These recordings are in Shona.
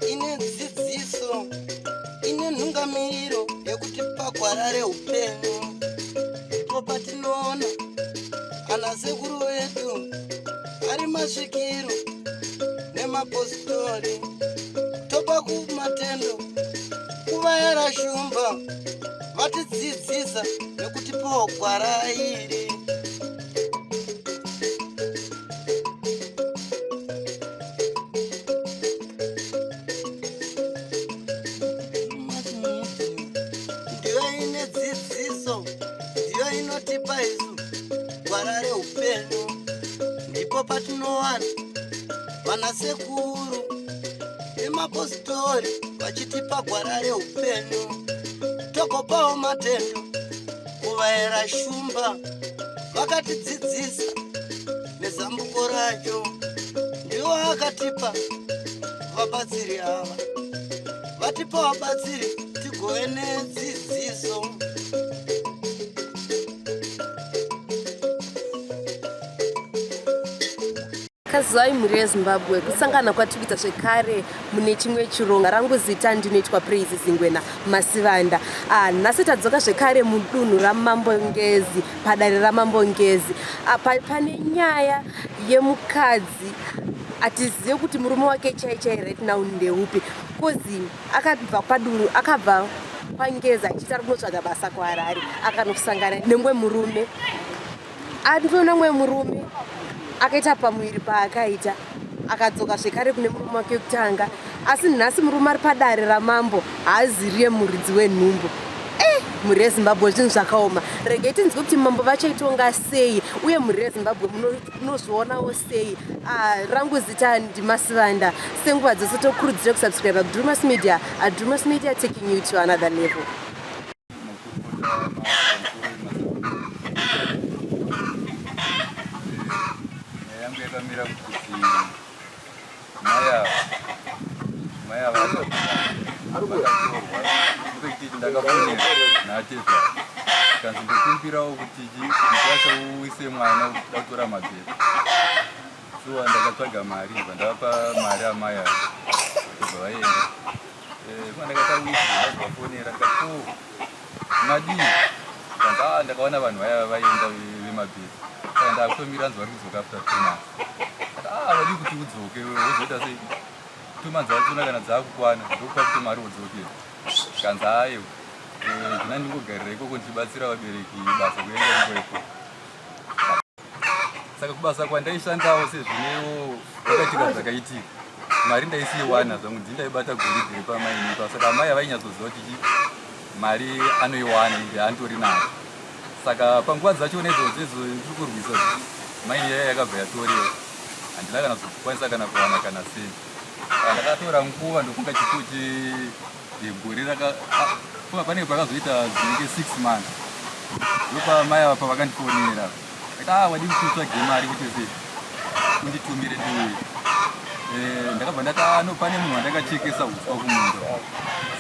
ine dzidziso ine nhungamiriro yekuti pagwara reupenyu ndipo patinoona ana sekuru vedu ari masvikiro nemapositori topa kumatendo kuvayara shumba vatidzidzisa nekutipawo gwara iri. Ndiyo ine dzidziso, ndiyo inotipa isu gwara reupenyu, ndipo patinowana vanasekuru nemapositori vachitipa gwara reupenyu, tokopawo matendo kuvayera shumba vakatidzidzisa nezambuko racho. Ndiwo akatipa vabatsiri ava, vatipa vabatsiri tigove nedzidziso. Kazai mhuri yeZimbabwe, kusangana kwatikuita zvekare mune chimwe chironga. Rangu zita ndinoitwa Praise Zingwena Masivanda. Nhasi tadzoka zvekare mudunhu ramambongezi, padare ramambongezi. Pane nyaya yemukadzi atizive kuti murume wake chaichai right now ndeupi. Kozi akabva padunhu, akabva kwangezi achiti ari kunotsvaga basa kuHarare, akanosangana nemwe murume. Andiona mwe murume akaita pamuviri paakaita, akadzoka zvekare kune murume wake wekutanga. Asi nhasi murume ari padare ramambo haaziviye muridzi wenhumbu. Mhuri yeZimbabwe zvinhu zvakaoma. Regai tinzwe kuti mambo vachaitonga sei uye mhuri yeZimbabwe munozvionawo sei. Rangu zita ndiMasivanda. Senguva dzose tokurudzire kusubscribe kuDrewmas Media. Drewmas Media taking you to another level. Yakamira kuti maya vakatorwa kuti ndakafonera naTESA kanzi ndokumbirawo kuti ndikwacha uise mwana kutora mabhero. So ndakatsvaga mari vandavapa mari amaya kuti vaenda. Ndakatauisa ndakafonera ndikati madii kanzi ndakaona vanhu vaya vaenda vemabhero. Saka ndakutomira nzwa kudzoka after 2 months. Vadi kuti udzoke wozoita sei 2 months dzakutona kana dzakukwana ndokupa kuti mari udzokera. Kanzi hayo ndina ndingogarira ikoko ndichibatsira vabereki basa kuenda ikoko. Saka kubasa kwandaishandawo sezvinewo vakaitika zvakaitika, mari ndaisiiwana zvangu ndindaibata goridhe riri pamainipa. Saka amai avainyatsoziva kuti mari anoiwana ende andori nayo. Saka panguva dzacho nedzodzo ndiri kurwisa maini yaya yakabva yatorewa, handina kana kukwanisa kana kuwana kana sei. Ndakatora nguva ndofunga chikuti gore funga panenge pakazoita dzinenge 6 months ndopa mai apa vakandifonera akati wadi kuti utsvage mari kuti sei unditumire ndiuye. Ndakabva ndati no pane munhu wandakachekesa uswa kuMhondoro.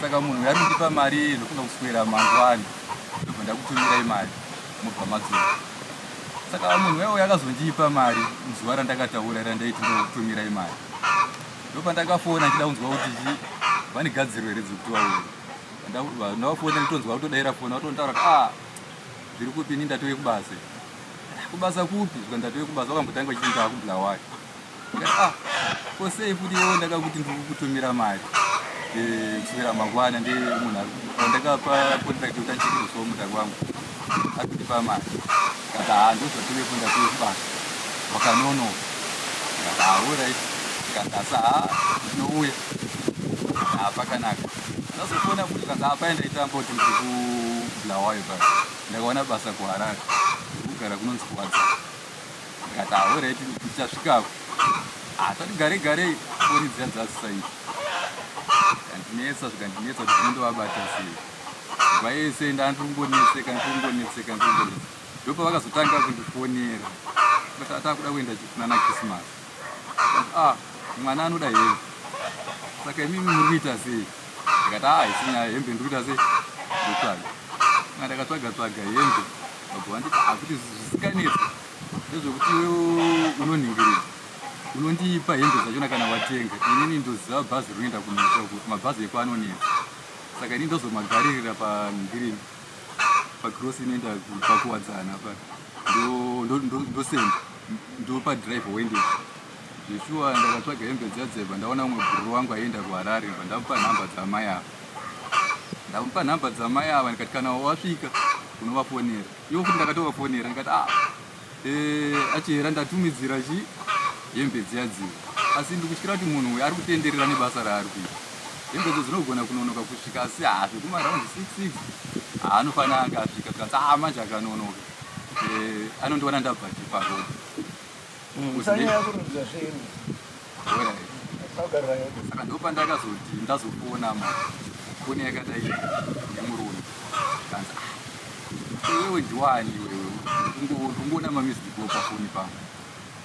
Saka munhu yari kundipa mari ndofunga kuswera mangwani ndobva ndakutumirai mari mubva madzoka. Saka munhu wewo yakazondipa mari zuva randakataura randaiti ndokutumirai mari. Ndopa ndakafona ndida kunzwa kuti vane gadziriro here dzekuti vauye. Ndavafona nditonzwa kutodaira fona vatontaura kuti zviri kupi ini ndatouye kubasa. Kubasa kupi? Zvika ndatouye kubasa vakambotanga vachiti ndakubulawayo. Ndikati kosei futi iwo ndakakuti ndiri kukutumira mari kuswera mangwana ndemunhu wandakapa contract kuti andichekeresawo mudhaki wangu ari kundipa mari. Ndikati ndozvatouye ndatuye kubasa wakanonoka. Ndikati alright. Ndikati asa ndinouya pakanaka. Ndazofona kuti kanzi paendaitamba kuti ndiri kubulawayo basa ndakaona basa kuHarare ndikugara kunonzi Mukadzi. Ndikati alright ndichasvikako tati garei foni dziya dzasisaiti kandinetsa zvikandinetsa kuti zvinondovabata sei. Nguva yese ndandingonetseka ndopa vakazotanga kundifonera kuti atakuda kuenda kunana Christmas. Mwana anoda hembe. Saka imimi muri kuita sei? Ndikati isina hembe ndiri kuita sei? Ndotsvaga. Ndakatsvaga hembe vabva vanditi akuti zvisikanetsa ndezvekuti unonhingirira unondipa hembe dzachona kana watenga inini ndoziva bhazi rinoenda kunoita kuti mabhazi ekwanonetsa saka ini ndozomagaririra pangirini pacross inoenda pakuwadzana pa ndosenda ndopadrive wendesa zveshuwa ndakatsvaga hembe dzadzebva ndaona umwe bhuru wangu aienda kuharare bva ndamupa nhamba dzamai ava ndamupa nhamba dzamai ava ndikati kana wasvika unovafonera ivo kuti ndakatovafonera ndikati achihera ndatumidzira hembe dziyadziva asi ndikutyira kuti munhu uyu ari kutenderera nebasa raari kuita hembe dzo dzinogona kunonoka kusvika asi zvekumaraundi 66 anofanira anga asvika tikanzi manje akanonoka anondiwana ndabva chiparodi saka ndopa ndakazoti ndazofona foni yakadai yemurume kanzi iwewe ndiwani iwewe ungoona mamizidiko pafoni pangu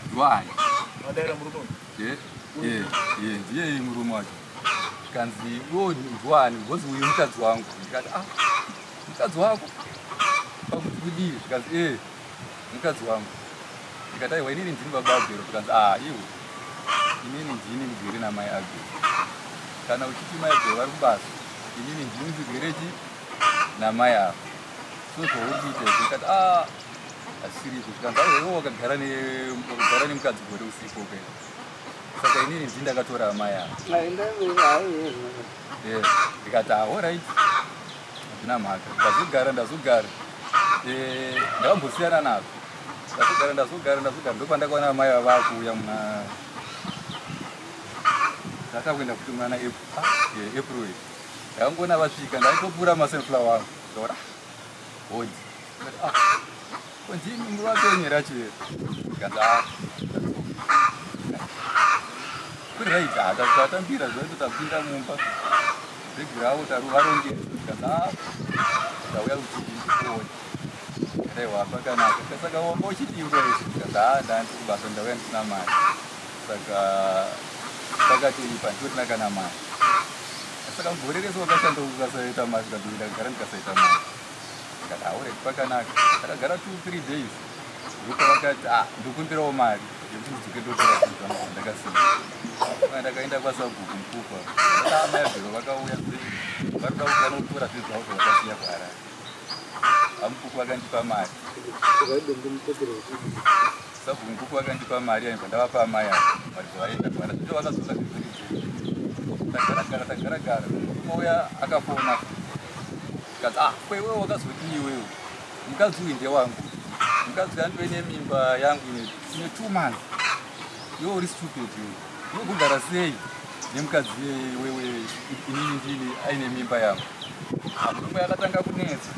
ndiwani ndiye murume wacho kanzi iwewe ndiwani ngozi uyu mukadzi wangu ndikati mukadzi wako pakuti kudii zvikanzi mukadzi wangu ndikati aiwa inini ndini baba abhero tikanzi iwe inini ndini mugere namai abhero kana uchiti mai abhero vari kubasa inini ndini ndigerechi namai ava so zvauri kuita ndikati asiripo zvikanzi aiwa wakagara nemukadzi gore usiku kai saka inini ndini ndakatora amai ava ndikati alright hazvina mhaka ndazogara ndakambosiyana nazvo ndazogara ndopandakaona amai ava vakuuya muna ndakakuenda kuti mwana april ndakangoona vasvika ndaitopura masenflower angu ndaora hodi ndini muvatonyera chivero ndikanzi kuri right tatambira zvaito tapinda mumba zvegiravo varongeza ndikanzi ndauya kuti ndikuone aiwa pakanaka saka wamba uchidiwa izvi ndikazi ndandi kubasa ndauya ndisina mari saka takatoipa ndotina kana mari saka mugorerese wakashanda ukasaita mari ndikazoenda kugara ndikasaita mari ndikati aureti pakanaka takagara 2-3 days ndopa vakati ndokumbirawo mari yekuti ndidzoke ndotora zvinhu zvangu zvandakasima ndakaenda kwasabhuku mukupa amaabhero vakauya vari kuda kugana kutora zvinhu zvavo zvavakasiya kuharare amukuku akandipa mari sabhuku mukuku akandipa mari aibva ndavapa amai ava mari zvavaenda kuvara zvicho vakazosa tagaragara murume uya akafona kazi kwewewe wakazodii iwewe mukadzi uyu ndewangu mukadzi andove nemimba yangu ine 2 months iwe uri stupid iwe kugara sei nemukadzi wewe inini ndini aine mimba yangu murume akatanga kunetsa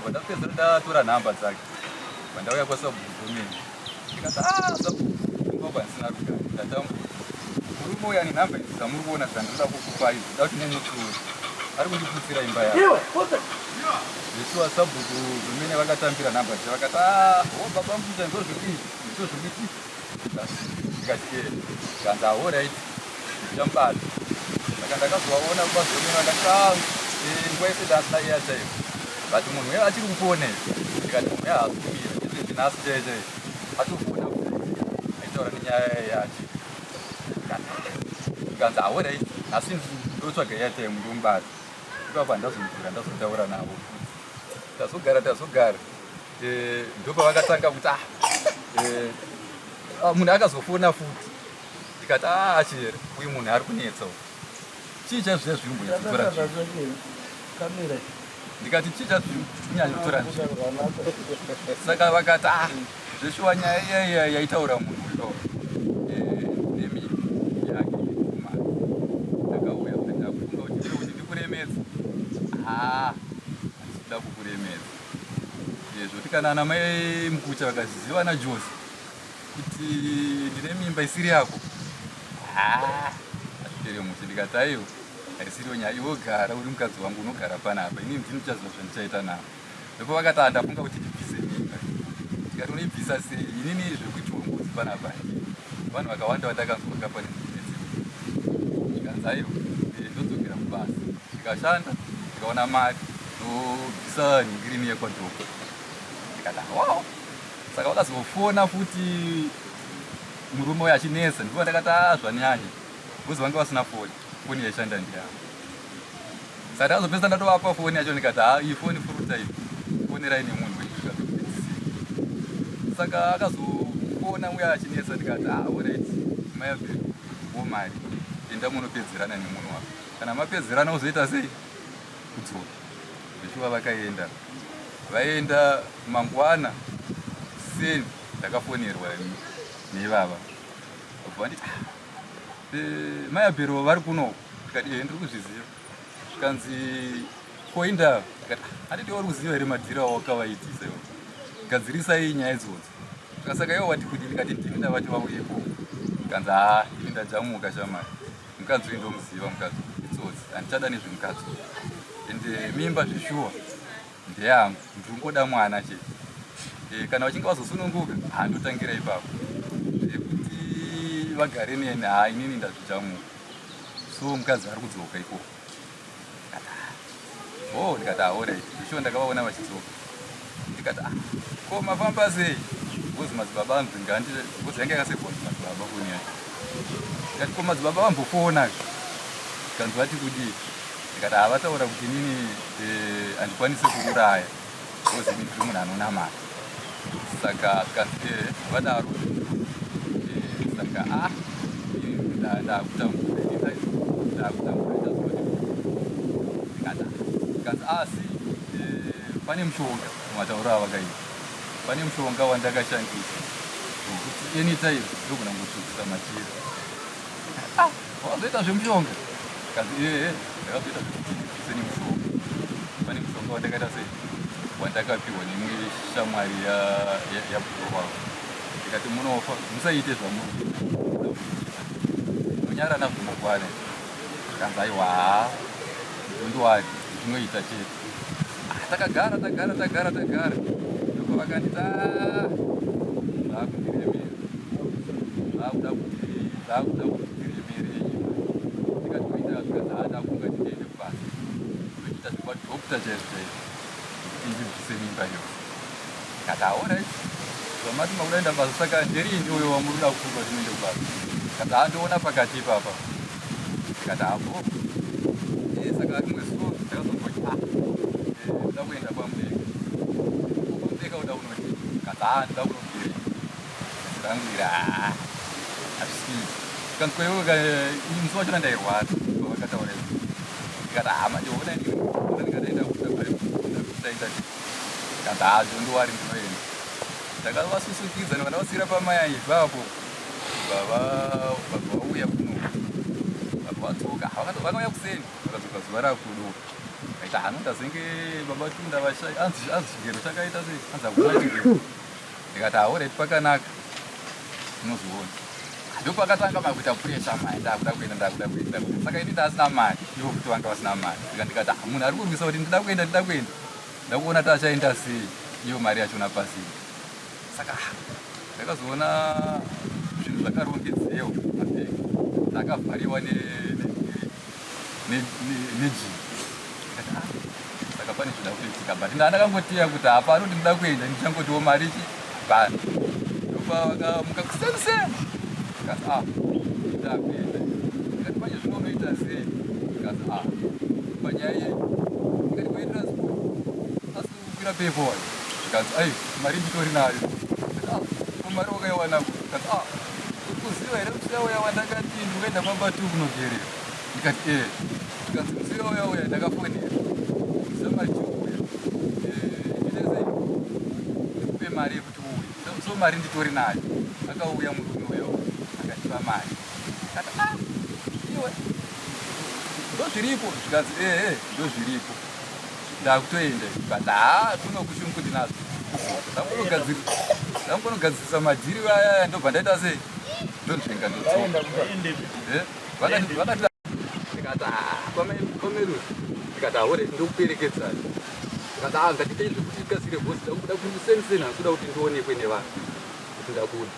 vandapedza ndatora nhamba dzake vandauya kwasabhuku gomeni ndikati sabhukuokwanisina ruga ndatambu murume uya nenhamba idzi dzamuri kuona dzandinoda kukupai zvoda kuti nemutuwe ari kundiputsira imba yavo zvesiwa sabhuku gomeni vakatambira nhamba dze vakati baba mukuita ndozvokiti ndikati kanzi ahorit ndichamubata saka ndakazovaona kubazomeni vakati nguva yese ndasina airtime but munhu uye achiri kufona ndikati munhu uye haasikumira izvezvi nhasi chaichai atofona aitaura nenyaya yacho ndikanzi ahorit asi ndotsvaga airtime ndomubata ipapa ndazomvura ndazotaura navo tazogara ndopa vakatanga kuti munhu akazofona futi ndikati achera uyu munhu ari kunetsa chii chazviya zvirimboitora ndikati chii chazvinyanya kutora saka vakati zveshuwa nyaya iya yaitaura munhu nemimba yake yekumari ndakauya ndafunga kuti ndiri kuti ndikuremedza handisikuda kukuremedza zvoti kana anamai mukucha vakaziva najosi kuti ndine mimba isiri yako azviteremuti ndikati aiwo haisiriwo nyaya iwe gara uri mukadzi wangu unogara panapa inini ndini ndichaziva zvandichaita navo ndopo vakati ndafunga kuti ndibvise mimba ndikati unoibvisa sei inini zvekuchiwongozi panapa vanhu vakawanda vandakanzwa pane ndikanzi aiwo ndodzokera mubasa ndikashanda ndikaona mari ndobvisa nhingirini yekwadhoko ndikati wow. Saka vakazofona futi murume uyu achinetsa, ndipo ndakati zvanyanya, bhozi vange vasina foni yaishanda ndiyavo. Saka ndakazopedzisa ndatovapa foni yacho ndikati iyi foni furuta iyi, fonerai nemunhu wechisvika pekupedzisira. Saka akazofona uya achinetsa ndikati alright, mayabheri womari, enda munopedzerana nemunhu wako. Kana mapedzerana uzoita sei? Kudzoka. Zveshuwa vakaenda. Vaenda mangwana seni ndakafonerwa nevava. Kubva nditi mayabhero vari kuno. Ndikati ndiri kuzviziva. Zvikanzi koinda. Ndikati handiti uri kuziva here madhira awakavaitisa iwo. Gadzirisai nyaya idzodzo. Saka iwo wati kuti ndikati ndini ndavati vauyepo. Ndikanzi ini ndajamuka shamari. Mukadzi uyu ndomuziva mukadzi. Itsotsi handichada nezvemukadzi. Ende mimba zveshuwa ndeyangu, ndiri kungoda mwana chete. Kana vachinge vazosununguka handotangira ipapo kuti vagare neni, inini ndazvijamuka. So mukadzi ari kudzoka ikoko. Ndikati alright, zveshuwa ndakavaona vachidzoka. Ndikati ko mafamba sei? Bhozi madzibaba anzvinga bhozi yange yakasevwa madzibaba foni yacho. Ndikati ko madzibaba vambofona. Ndikanzi vati kudii? Ndikati vataura kuti inini handikwanisi kuuraya, bhozi ini ndiri munhu anonamata. Saka zvikanzi vadaro. Saka ndakutambura ndikati asi pane mushonga mumatauro avakaita. Pane mushonga wandakashandisa wekuti anytime ndogona kutsvukisa machira. Wazoita zvemushonga? Ndikati ndakazoita zvekutsvukisa nemushonga. Pane mushonga wandakaita sei wandakapiwa nemwe shamwari yabhuku wavo. Ndikati munofa, musaite zvamunoita, munyara nazvo mangwana. Ndikanzi aiwa ndondowati zvinoita chete. Takagara ndoko vakanditi zvakuda kuti ndiremere. Ndikati koita zvikanzi ndakunga ndiende kubasa tochiita zvekwadhokta chaizvo ndibvise mimba iyo. Ndikati alright, zvamati makudaenda basa, saka nderini uyo wamuruda kufunga zvinoende kubasa? Ndikati ndoona pakati ipapa. Ndikati apo saka rimwe zuva ndakazonzwa ndoda kuenda kwamubeka. Kwamubeka uda kunoti? Ndikati ndoda kunobhirei. Ndanguira hazvisii. Ndikanzi koiwe musi wachona ndairwara pavakataura izvo. Ndikati manje ona inini ndikataenda kutaita ndikati zvondowari ndinoenda. Ndakavasusukidza ndikandavasiyira pamaya ipapo. Baba vauya kuno. Baba vatsoka vakauya kuseni vakadzoka zuva rakuduka. Aita ndazenge baba tunda vashai anzi chigero chakaita sei, anzi hakuna chigero. Ndikati alright, pakanaka unozoona. Ndopakatanga makuita puresha mari, ndakuda kuenda. Saka ini ndasina mari, ivo kuti vanga vasina mari. Ndikati munhu ari kurwisa kuti ndida kuenda. Ndakuona tachaenda sei, iyo mari yachona pasina. Saka ndakazoona zvinhu zvakarongedzewa mabhegi. Ndakavhariwa nejini. Saka pane zvoda kuitika, but ndakangotiya kuti hapano kuti ndida kuenda, ndichangotiwo mari bani. Ndopaakamuka kusemusema. Ndikati ndida kuenda. Ndikati panje zvinonoita sei? Ndikati panyaya yeyi. Ndikati kwetransport. Asi kukwira paperwork. Ndikati mari nditori nayo. Ndikati mari wakaiwanako? Ndikati kuziva here musi yauya wandakati ndingaenda kwamba tu kunogerera. Ndikati ndikanzi musi yauya ndakafonera musamari chiuya inezei ndikupe mari yekuti uye, so mari nditori nayo. Akauya murume uyo akatipa mari. Ndikati iwe ndozviripo? Zvikanzi ndozviripo, ndakutoenda. Ndikati kunokushungu ndinazo. Ndambonogadzirisisa madhiri aya, ndobva ndaita sei? Ndonzvenga ndotsoka. Ndikati kwameru. Ndikati alright, ndokuperekedzana. Ndikati ngatite zvekuti tikasire bhosi, ndakuda kundisenisena, kuda kuti ndionekwe nevanhu kuti ndakuna.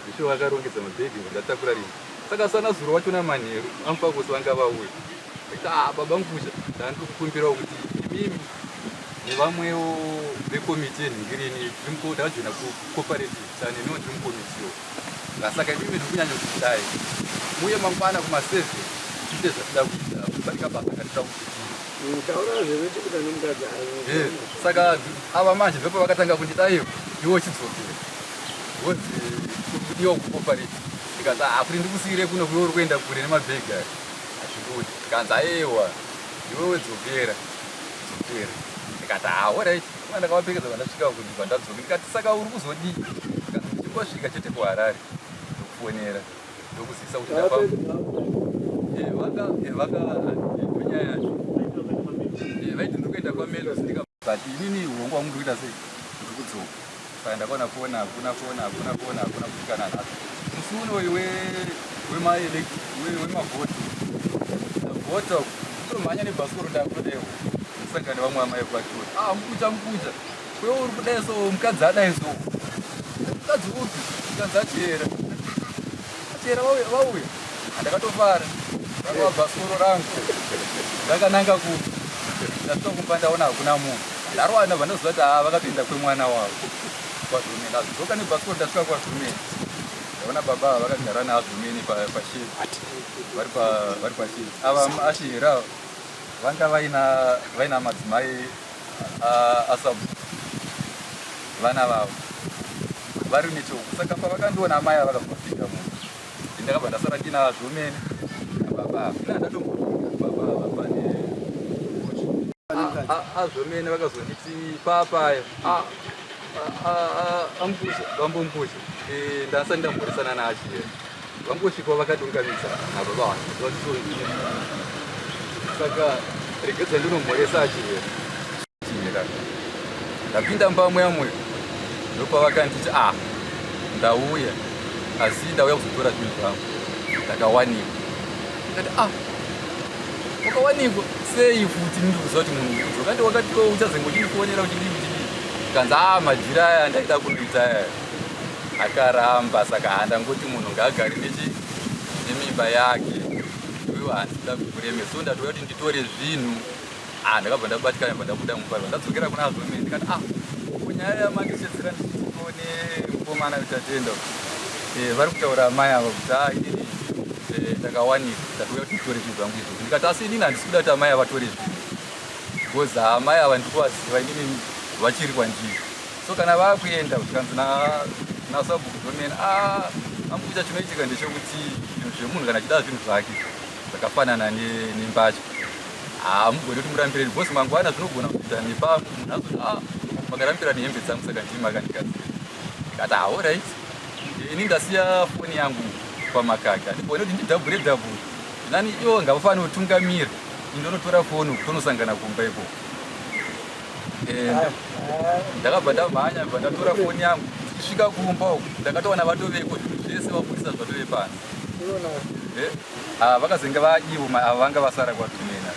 Zvesho vakarongedza mabhegi ndatakura rimwe. Saka sana zuro wachona manheru amupakosi vanga vauya. Ndikati baba ngusha, ndandiri kukumbirawo kuti imimi nevamwewo vekomiti yenhingirini takajoina cooperative cyane niwo tiri mukomitiwo. Saka imi ndiri kunyanya kudai muye mangwana kuma7 tiite zvatida kuita kubatika basa katida saka ava manje vepo vakatanga kundidaiwo iwo chidzokera wozi kudiwa kucooperative ndikati kuri ndikusiyire kuno kuyo uri kuenda kure nemabhegi aya hazvindudi ndikanzi aiwa iwe wedzokera ndikati alright ndakavapfekedza vandasvika kunzvimbo ndadzoka ndikati saka uri kuzodii ndikanzi ndichingosvika chete kuharare ndokufonera ndokuzivisa kuti vakanyaya yacho vaiti ndiri kuenda kwamelos but inini uongo wangu ndiri kuita sei ndiri kudzoka saka ndakaona fona hakuna kusvikana nhasi musi unoyi wemavhota kutomhanya nebhasikoro ndakutodewo kusangana nevamwe amai kwatori mukucha kwewo uri kudai so mukadzi adai so mukadzi upi mukadzi achera vauya handakatofara ndakava bhasikoro rangu ndakananga kuti ndasvika kumba ndaona hakuna munhu ndarowana vandoziva kuti vakapinda kwemwana wavo kwazvomeni azvidzoka nebhasikoro ndasvika kwazvomeni ndaona baba vakagara naazvomeni pashiri vari pashiri ava ashira vanga vaina madzimai asabu vana vavo vari nechoku saka pavakandiona amai ava vakazopinda munhu ndakabva ndasara ndina azvomeni nababa azvomene vakazonditi papaya ambusha vambombushi ndasati ndamhoresana naachira vambosvikawo vakadungamisa nababa saka regedza ndinomhoresa achira ndapinda mbamwe yamwe ndopavakanditi ndauya asi ndauya kuzotora zvinhu zvangu ndakawanikwa ndikati wakawanikwa sei futi ndiri kuziva kuti munhu udzoka wakati uchazongochirifonera uchidii kanzi majira aya ndaida kundoita aya akaramba saka handangoti munhu ngaagari nemimba yake iwe handida kukureme so ndatouya kuti nditore zvinhu ndakabva ndabatikana bva ndabuda mumba ndadzokera kuna azvomene ndikati kunyaya yamandishedzera ndichitone mukomana utatenda vari kutaura amai ava kuti ndakawanikwa ndatouya kuti nditore zvinhu zvangu izvozvo ndikati asi inini handisi kuda kuti amai avatore zvinhu because amai ava ndikuvaziva inini vachiri kwandiri so kana vakuenda tikanzi nasabhuku zomene ambucha chinoitika ndechekuti zvinhu zvemunhu kana achida zvinhu zvake zvakafanana nembatya hamugoni kuti murambireni bhosi mangwana zvinogona kuita nepamwe munhu azoti makarambira nehembe dzangu saka ndiri makandikadzira ndikati alright ini ndasiya foni yangu pamakaka ndibone kuti ndidhabhure nani iwo ngavafanira kutungamira indonotora foni kutonosangana kumba iko ndakabva ndamhanya bva ndatora foni yangu tichisvika kumba uku ndakatowana vatoveko zvinhu zvese vabudisa zvatove pasi vakazenge vaivo vanga vasara kwatumena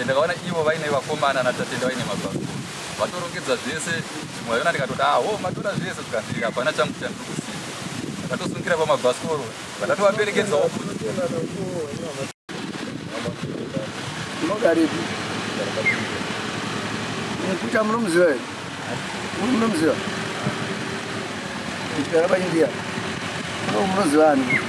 ndakaona ivo vaine vakomana natatenda vaine mabhasikoro vatorongedza zvese zvimwaiona ndikatoti matora zvese tukanzirika hapana changu chandiri kusiya ndakatosungira pamabhasikoro vandatovaperekedzawo unogaripi kuta munomuziva here munomuziva kuchigara paindia munoziva ani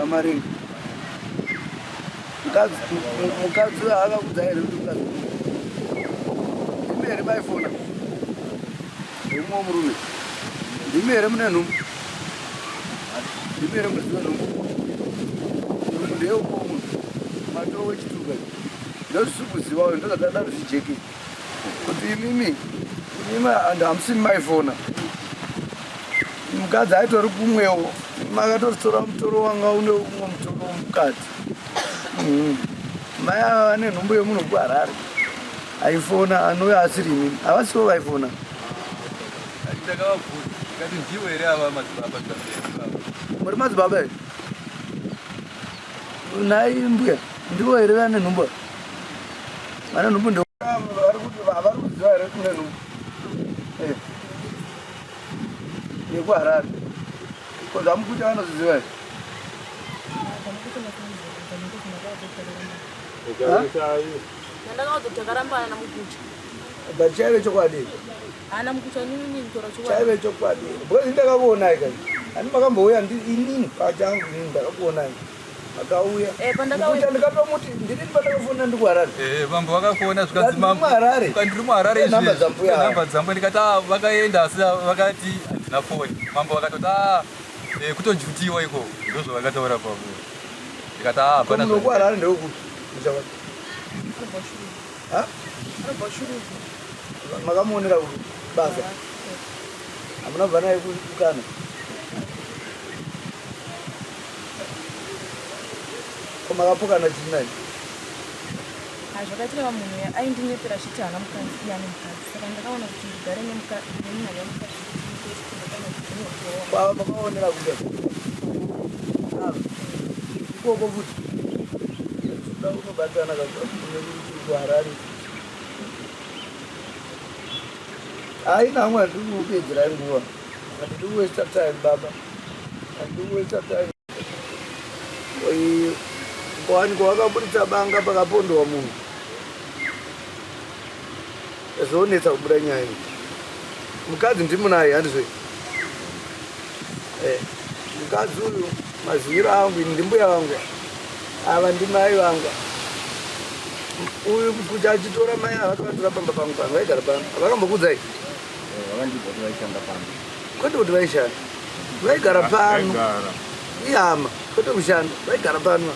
amaringi mukadzi akakudza here kuti mukadzi ndimi here maifona emumwe murume ndimi here mune nhumbu ndimi here muziva nhumbu nhumbu ndeyeukomu matoo wechituka ndozvisi kuziva uyo ndozvatadaro zvijeki kuti imimi hamusini maifona mukadzi aitori kumwewo makatoritora mutoro wanga une umwe mutoro womukadzi mai ava vane nhumbu yemunhu kuharare aifona anouya asiri imimi havasiwo vaifona ndakavabvunza ndikati ndiwo here ava madzibaba muri madzibaba here nai mbuya ndiwo here vane nhumbu vane nhumbu vari kuziva here kune nhumbu yekuharare koza mukuta vanozviziva here Chaive chokwadi. Chaive chokwadi. Because ndakakuona ika. Ani makambouya inini pachangu ndakakuona. Akauya. Kuti ndikatomuti ndiri pandakafunda ndikuharare. Mambo vakafona zvikadzi mambo. Ndiri muharare izvi. Namba dzambo ndikati vakaenda asi vakati handina foni. Mambo vakatoti kutojutiwa iko. Ndozvo vakataura pavo. Ndikati hapana. Kuharare ndekuti. Makamuonera kuti basa hamuna bva naye kukana komakapokana chii naye zvakaitika munhu aindinepera chiti haana mukadzi iye ane mukadzi saka ndakaona kuti ndigare nemunhu kwava makaonera kuda ikoko futi da unobatana kakuti kuharare haina amwe handiri kupedzera nguva handiri kuwesta time baba handiri kuwesta time kwawanikwa wakaburitsa banga pakapondowa munhu zvoonetsa kubuda nyaya iyi mukadzi ndimunaye handizve mukadzi uyu maziviro angu ini ndimbuya vangu ava ndimai vanga uyu kuti achitora mai avakavatora pamba pangu pano vaigara pano avakambokudzai kwete kuti vaishanda vaigara pano ihama kwete kushanda vaigara pano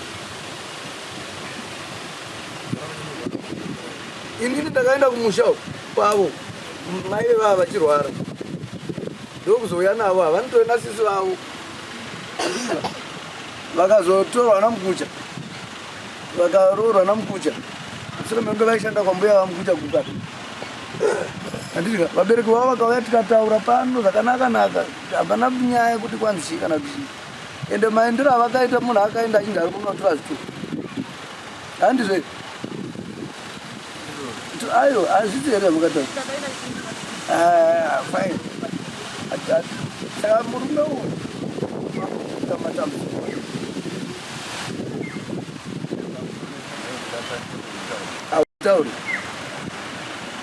inini ndakaenda kumusha kwavo mai vevava vachirwara ndokuzouya navo havanitori nasisi vavo vakazotorwa namukucha vakaroorwa namukucha sure menge vaishanda kwambuya vamukucha kukata handika vabereki vavo vakauya tikataura pano zvakanaka-naka hapana nyaya yekuti kwanzii kana kuchii ende maendero avakaita munhu akaenda achinge ari kunotora zvituku handizve ayo hazviti here mukataura fine saka murume uyu tamatambudziko tauri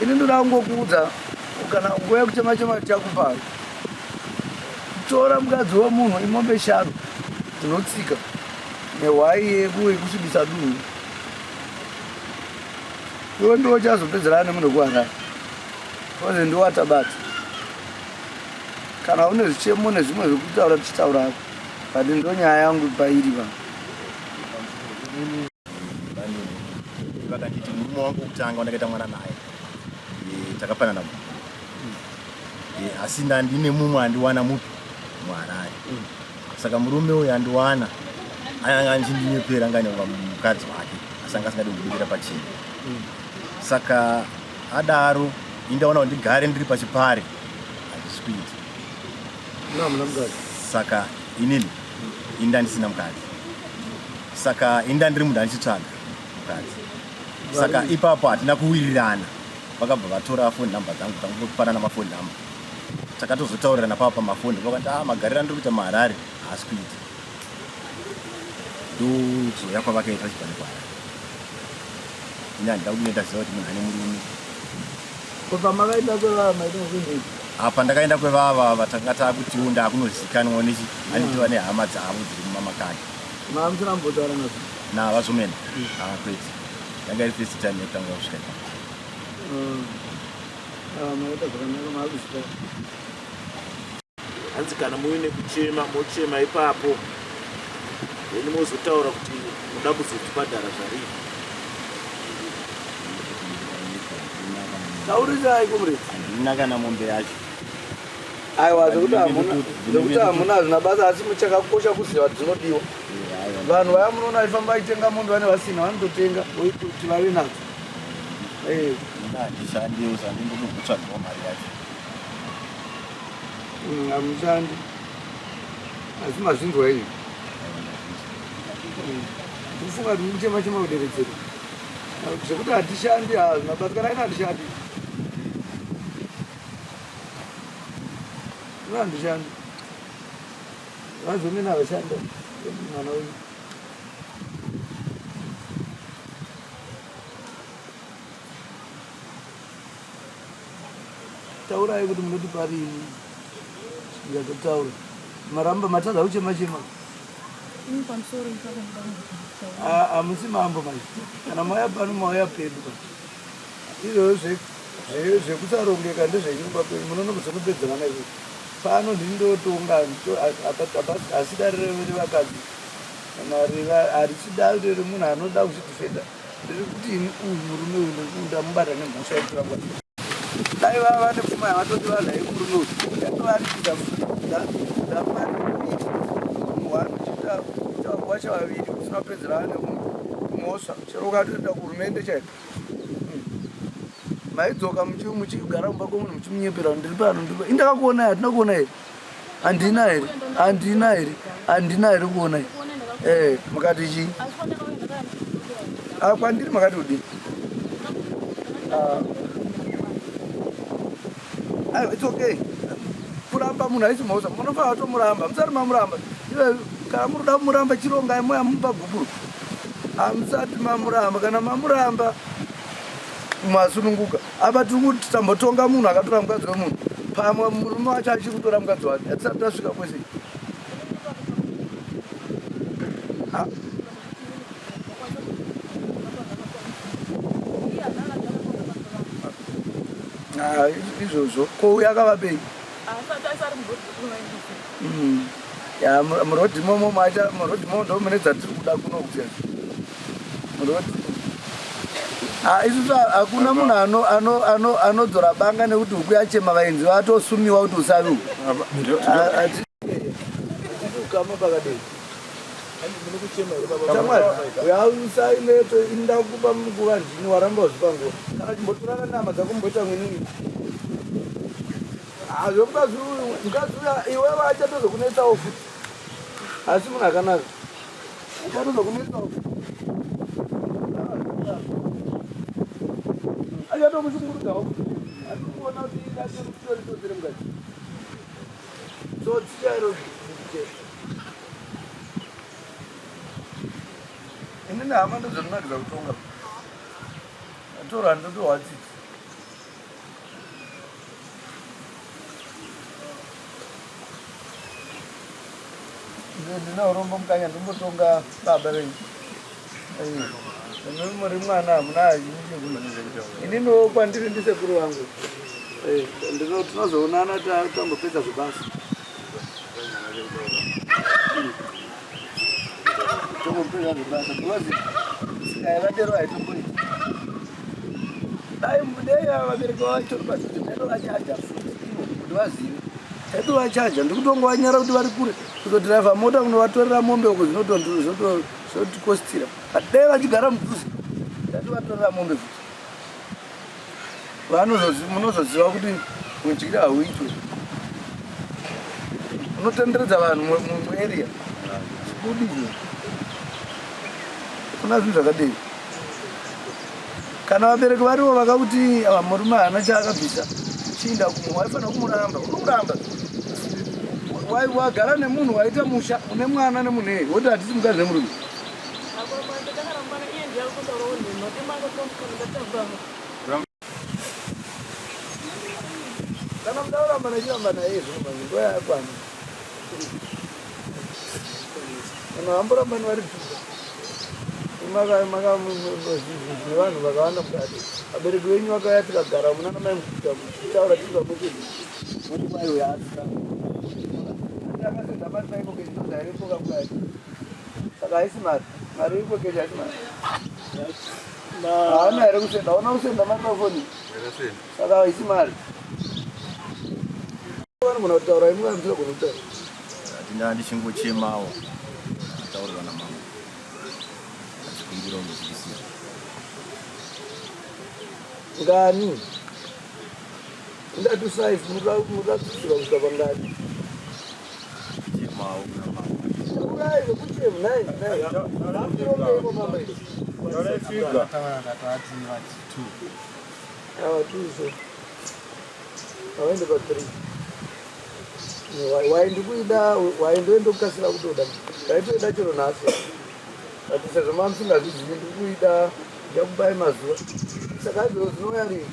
ini ndoda kungokuudza kana nguva yekuchema-chema chakupa tora mukadzi wemunhu imombe 5 dzinotsika nehwai yeku yekusvibisa dunhu iwe ndo chazopedzerana nemunhu wekuharare koze ndowatabata kana une zvichemo nezvimwe zvekutaura tichitaura ako but ndo nyaya yangu pairi vanhu vakanditi murume wangu wokutanga wandakaita mwana naye takapanana asi ndine mumwe handiwana mupi muharare saka murume uyu handiwana anga anchindinepera nganeva mukadzi wake asi anga asingadi kudikira pachini saka adaro indaona kuti ndigare ndiri pachipare handiswiti saka inini inda ndisina mukadzi saka inda ndiri munhu andichitsvaga mukadzi saka ipapo hatina kuwirirana vakabva vatora foni namba dzangu tangopanana mafoni namba takatozotaurirana papa pamafoni vakati magariro ndiri kuita muharare haasi kuita ndozoya kwavakaita chipane kwaharare ini handida kuenda ziva kuti munhu ane murume pamakaenda kwevava maitinokuindei apa ndakaenda kwevava vatanga takuti ndakunozikanwa nechi anditiva nehama dzavo dziri mumamakani mamusina mbotaura nazvo navazomena kwete yanga iri first time yekutanga kusvika maita zvakanaka makusvika hanzi kana muine kuchema mochema ipapo eni mozotaura kuti muda kuzotibhadhara zvarii taurisai kumureti handina kana mombe yacho aiwa zvekuti hamuna hazvina basa asi muchakakosha kuziva kuti dzinodiwa vanhu vaya munoona vaifamba vaitenga mombe vane vasina vanototenga kuti vave nadzo handishandiwo sandindokutsvagiwa mari yacho hamushandi asi mazvinzwa iyi kufunga kuti muchema-chema kuderedzera zvekuti hatishandi hazvina basa kana ina hatishandi handishandi vazomena havashanda mwana uyu taurai kuti munoti parini ndatotaura maramba matadza kuchema-chema hamusi mambo mai kana mauya pano mauya pedu izvozvo zvekusarongeka ndezvenyumba penyu munoona kuzokupedzana naizvo pano ndindotonga asidarire vakadzi kana harichida riri munhu anoda kuzvidifenda ndiri kuti ini uyu murume uyu ndamubata nemhosva yekurangwa dai vava nepfuma yavatoti vanhai murume uyu yandovarikida muhanochitakuva chavaviri kusina kupedzerana nemhosva chero ukatoenda kuhurumende chaiko maidzoka muchigara mumba kwomunhu muchimunyepera ndiri pano indakakuona hatina kuona here handina here kuona mukati chii kwandiri makati kudini it's okay kuramba munhu haisi mhosva munofanira kutomuramba musati mamuramba kana muroda kumuramba chirongai moya mupa guburu hamusati mamuramba kana mamuramba masununguka apa tiri kuti tambotonga munhu akatora mukadzi wemunhu pamwe murume wacho achiri kutora mukadzi wake hatisati tasvika kwese izvozvo kouya akavapei murodhimomo ndo mune dzatiri kuda kuno kuti murodhi isusu hakuna munhu anodzora banga nekuti huku yachema vaenzi vatosumiwa kuti usaviwo ukama pakadei uyausaineto indakupa mukuva ndini waramba uzipanguva kana chimbotorana nama dzako mboita mwinini zvomukadzi uya iwe vachatozokunetsawo futi asi munhu akanaka achatozokunetsawo futi achatomushungurudzawo futi atikuona kuti aemutoritodzere mukadzi so tichairo inini hama ndozvandinadza kutonga atora ndotohwatsiti ndina urombo mukanya ndimbotonga baba venyu muri mwana hamuna hazhinji ininiwo kwandiri ndisekuru vangu tinozoonana tambopedza zvebasa tombopedza zvebasa because sikayavadero haitomboita dai vabereki vatori padhuze taitovachaja futi kuti vazive taitovachaja ndikutonga vanyara kuti vari kure kutodhiraivha mota kunovatorera mombe uko zvinotikostira dai vachigara mudhuze taitovatorera mombe futi munozoziva kuti mutyira hauitwe unotenderedza vanhu muarea kudii kuna zvinhu zvakadei kana vabereki varivo vakakuti murume haana chaakabvisa chiinda kumwe waifanira kumuramba unomuramba wagara nemunhu waita musha une mwana nemunhei woti hatisi mukadzi nemurume kana mudauramba nechiramba naye zvinobva yakwana kana hamboramba nivari pfuka nevanhu vakawanda mukati vabereki venyu vakauya tikagara muna namai mukuta muchitaura tiri pamwechete moti kwaiwo yaasika aaaaipokeaipoka mukati saka haisi mari ipokechi haisi mari haana here kusenda aona kusenda matirafoni saka haisi mari vanogona kutaura imwe amusagona kutaura ndingaa ndichingochemawo ataurirwa namama achikumbira ungozvikisira ngani ndati saizi murakusira kusvika pangani chemawo namama uraive kuchemu avatuso avaende pa3 waindikuida waindoendokasira kutoda ndaitoida chero nhasi ati sezvo mamusingazvizivi ndikuida ndakubai mazuva saka izvozvo zvinouya rii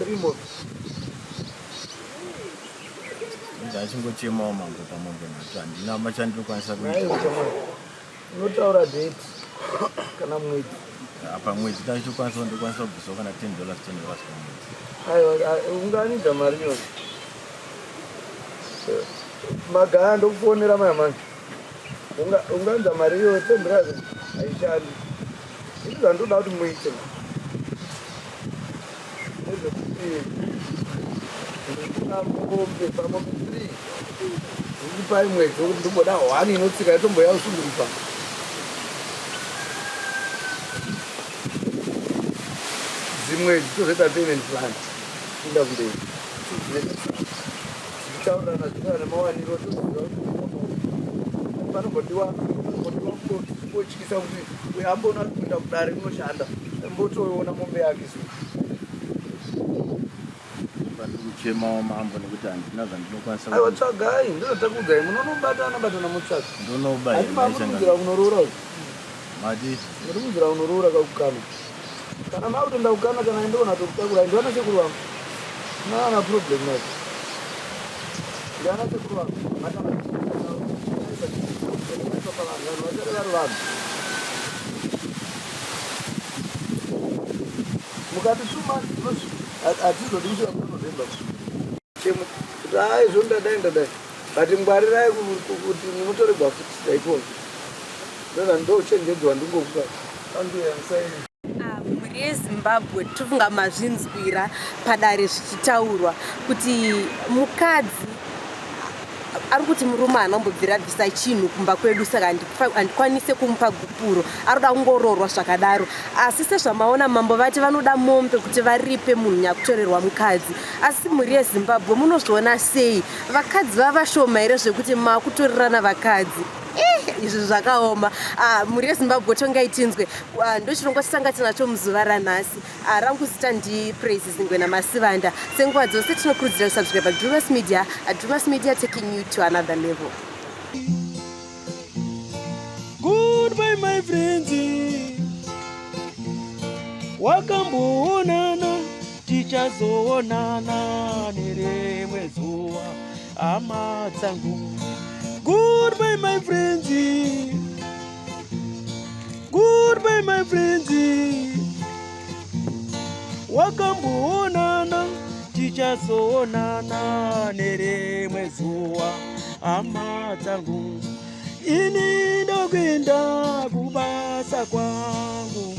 3 months ndachingochemawo mambo pamombe nacho handina machandiro kwanisa kuita. Unotaura date kana mwedzi? Pamwedzi ndachokwanisa ndokwanisa kubvisa kana $10 pamwedzi. Aiwa, unganidza mari yose. Magaya ndokufonera manje. Unganidza mari yose $10 haishandi. Izvi zvandoda kuti muite. Ngombe pamombe 3. Ndipai mwedzi wokuti ndimboda 1 inotsika yatomboya usundurupa. Zimwedzi tozoita payment plan. Inda kudei. Tichitaurana zvina nemawaniro toziva kuti panombodiwa kutyisa kuti uyambona kuenda kudare unoshanda mbotoona mombe yake kuchemawo mambo nekuti handina zvandinokwanisa. Aiwa, tsvagai ndinotakudzai munonobatana mutsvaga. Ndonobaya murimudzira kunoroora mati murimudzira kunoroora kakukana kana makutoenda kukana kana indiona tokutakura ndiwana sekuru wangu naana problem nacho ndiana sekuru wangu mukati 2 months hatizodi kusvika kunovemba kuti aizvo ndadai but ngwarirai kuti munotoregwa futi daikona ndona ndochenjedzwa ndingokuka andiyansaini. Mhuri yeZimbabwe tofunga mazvinzwira padare zvichitaurwa kuti mukadzi ari kuti murume haanombobvira bvisa chinhu kumba kwedu saka handikwanise kumupa gupuro aroda kungoroorwa zvakadaro. Asi sezvamaona mambo vati vanoda mombe kuti varipe munhu nyakutorerwa mukadzi. Asi mhuri yeZimbabwe munozviona sei? Vakadzi vavashoma here zvekuti makutorerana vakadzi? Izvi zvakaoma. Mhuri yeZimbabwe tongai tinzwe. Ndochirongwa tisanga tinacho muzuva ranhasi. Rangu zita ndiPraise Zingwena Masivanda. Senguva dzose tinokurudzira kusubscribe Drewmas Media. Drewmas Media taking you to another level. Goodbye my friends. Wakamboonana tichazoonana nerimwe zuva hama dzangu. Goodbye my friends. Goodbye my friends. Wakamboonana tichazoonana nerimwe zuva hama dzangu. Ini ndokuenda kubasa kwangu.